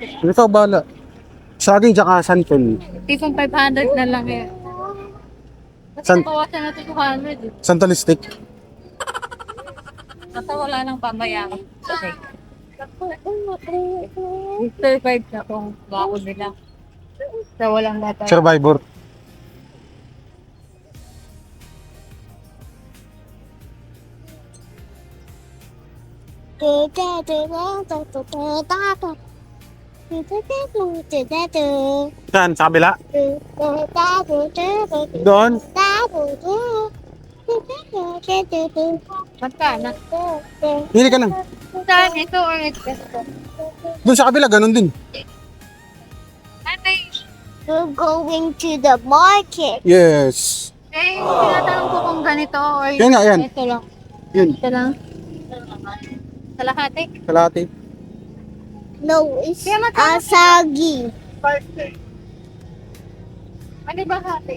Ito, bala. Saging tsaka santon. Tipong 500 na lang eh. Ba't San- nabawasan natin 200 eh? Santon stick. Basta wala nang pamayaman. Okay. Survive na kung bako nila. Sa walang bata. Survivor. Saan? Sa kabila? Doon? Magkana? Hili ka lang. Saan? Ito or ito? Doon sa kabila, ganun din. Anay. We're going to the market. Yes. Eh, tinatanong ko kung ganito or Yan nga, yan. ito lang. Yun. Ito lang. Kalahati. Kalahati. No, it's Kaya magkano? asagi. Ano ba hati?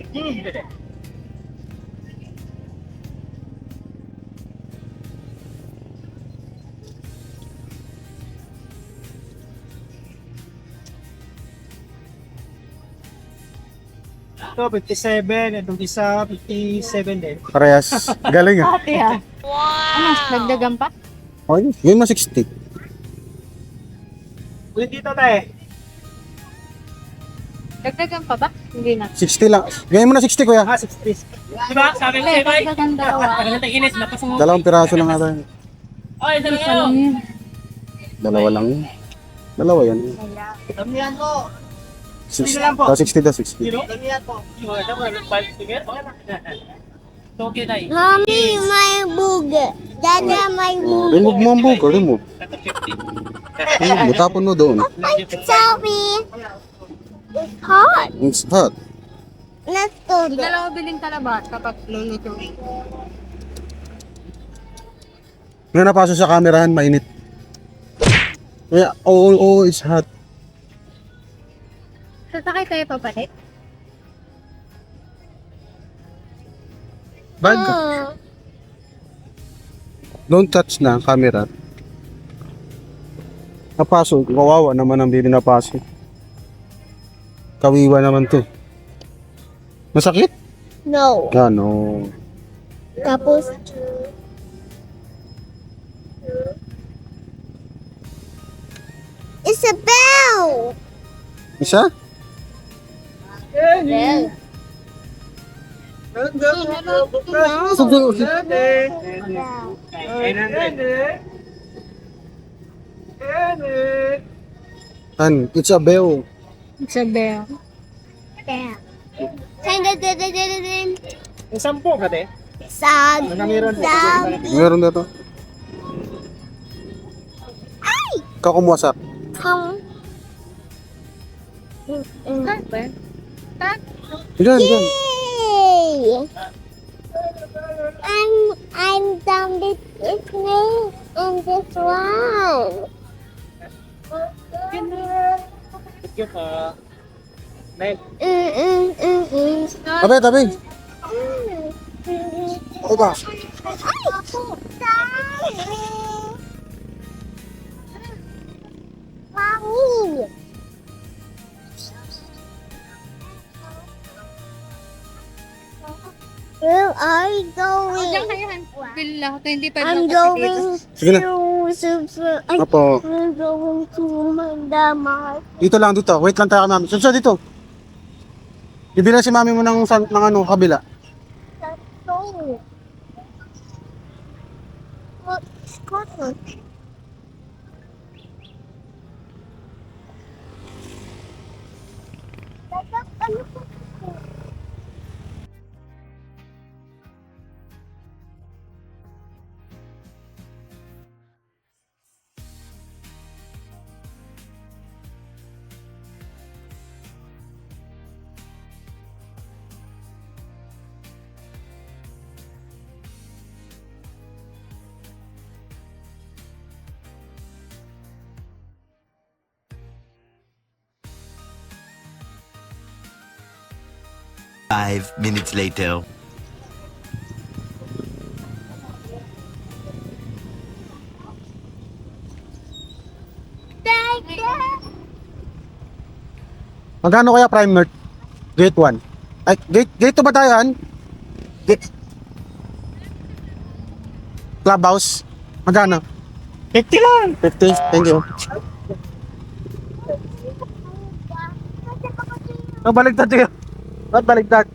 Ito, 57. Itong isa, 57 din. Parehas. Galing ah. Hati ha. Ano? Nagdagan pa? Oh, yun mo 60. Ulit dito, tayo. Dagdagan pa ba? Hindi na. 60 lang. Ganyan mo na 60, kuya. 60. Diba? Sabi ko Eh, sa'yo, bay. dagdagan dalawa. Pagkakita inis, napos mo. Dalawang piraso lang ata. Ay, dali Isa lang yun. Dalawa lang yun. Dalawa yan. Damihan ko. 60 lang po. daw, 60 daw, 60. Damihan ko. Tokyo na eh. Mommy, my burger. Dada, my burger. Remove mo ang buko, remove. Remove mo, tapon mo doon. Sorry. It's hot. It's hot. Let's do Yung this. dalawa biling talabat kapag lulutuin. Nga napasok sa camerahan, mainit. Kaya, oo, it's hot. Sasakay tayo papalit? Bag. Don't touch na ang camera. Napasok, kawawa naman ang bibi napasok. Kawiwa naman to. Masakit? No. Ano? Tapos, Isabel! Isa? Bell. An, it's a bell. Isabel. Yeah. Yung 10 ka, te. Sag. Meron. Meron na to. Kakumuwasak. Come. Saan ba? Saan? Diyan, diyan. Yay! I'm done with it now. And this one. Thank you pa. Nel. Tabi, tabi. Okay ba? Mommy. Where are you going? Diyan kayo. Bill lang. 25 lang I'm kasi dito. going Sige na. Apo. I'm going to Mandamar. Dito lang, dito. Wait lang tayo kay mami. Sunod dito. Bibila si mami mo ng ano, kabila. So, what's going on? Ano po? Five minutes later. Magkano kaya prime Mert? Gate 1. Ay, gate 2 ba tayo, Han? Gate... Clubhouse. Magkano? 50 lang. 50. Thank you. Oh, baligtad siya. Ba't baligtad?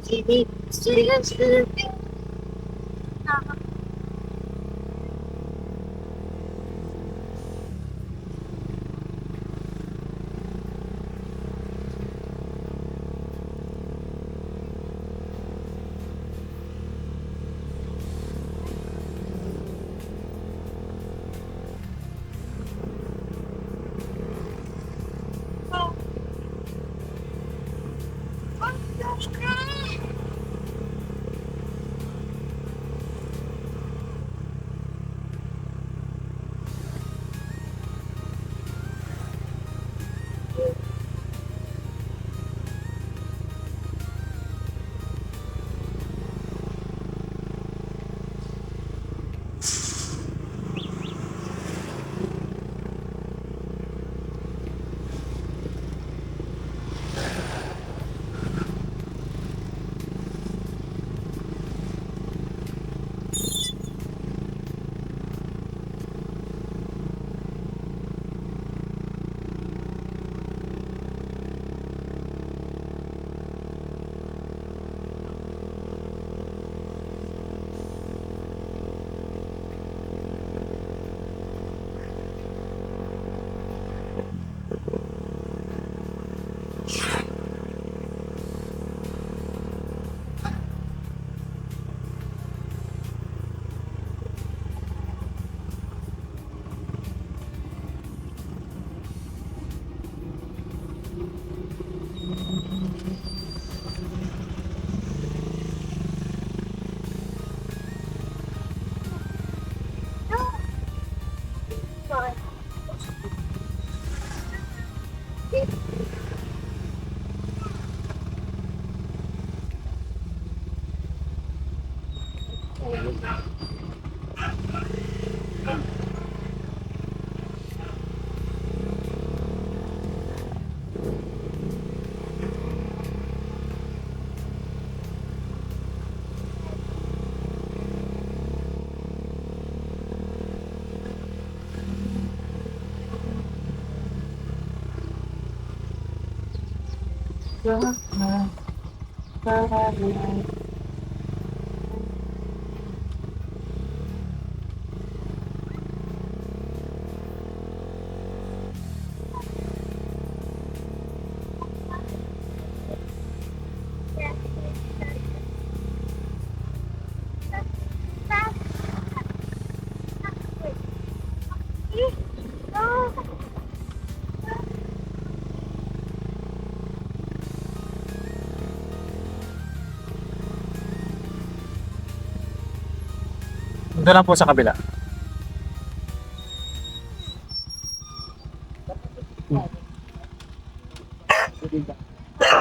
Doon lang po sa kabila.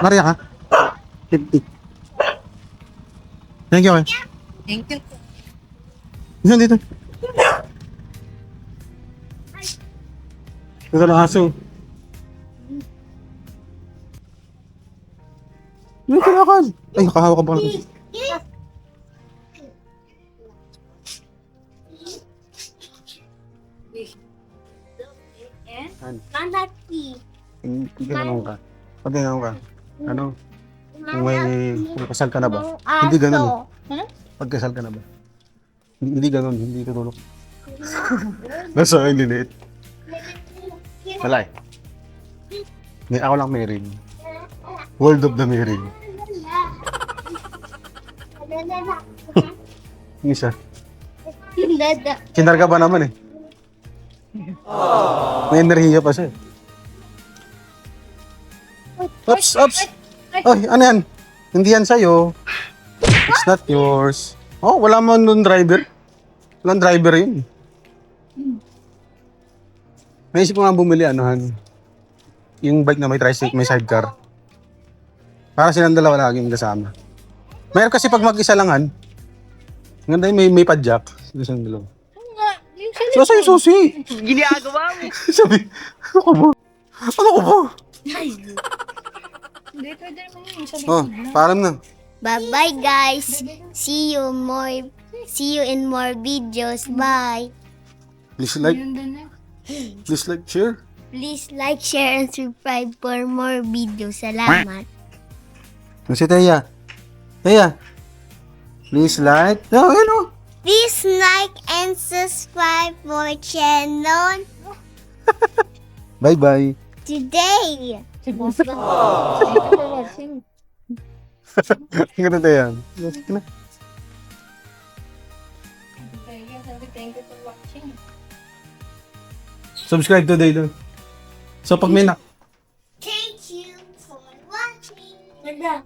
Maria ka? 50. Thank you, okay. Thank you. Yan dito. Ito lang aso. Yung kinakan. Ay, nakahawa ka ba? Malaki. Hindi ganun ka. Pag ganun ka. Ano? Kung may kasal ka na ba? Hindi ganun. Pag kasal ka na ba? Hindi ganun. Hindi tutulog. Nasa akin liliit. Wala eh. May ako lang married. World of the married. Yung isa. Kinder ka ba naman eh? May enerhiya pa siya. Oops, oops. Oy, ano yan? Hindi yan sa'yo. It's not yours. Oh, wala mo nun driver. Walang driver yun. Naisip ko nga bumili, anuhan. Yung bike na may tricycle, may sidecar. Para silang dalawa laging kasama. Mayroon kasi pag mag-isa langan, ganda yung may padjak. Silang dalawa. Susi, susi! Ginagawa mo. Sabi, ano ko ba? Ano ko ba? Hindi, pwede naman yun. Sabi Oh, paalam na. Bye-bye, guys. See you in more videos. Bye. Please like, yun din eh. please like, share. Please like, share, and subscribe for more videos. Salamat. Si Teya. Teya. Please like. Oh, ano? Please like and subscribe for channel Bye-bye. today. Thank you for watching. Ang ganda Teya. Sige na. Thank you for watching. Subscribe today doon. So, pag may Thank you for watching. Ganda.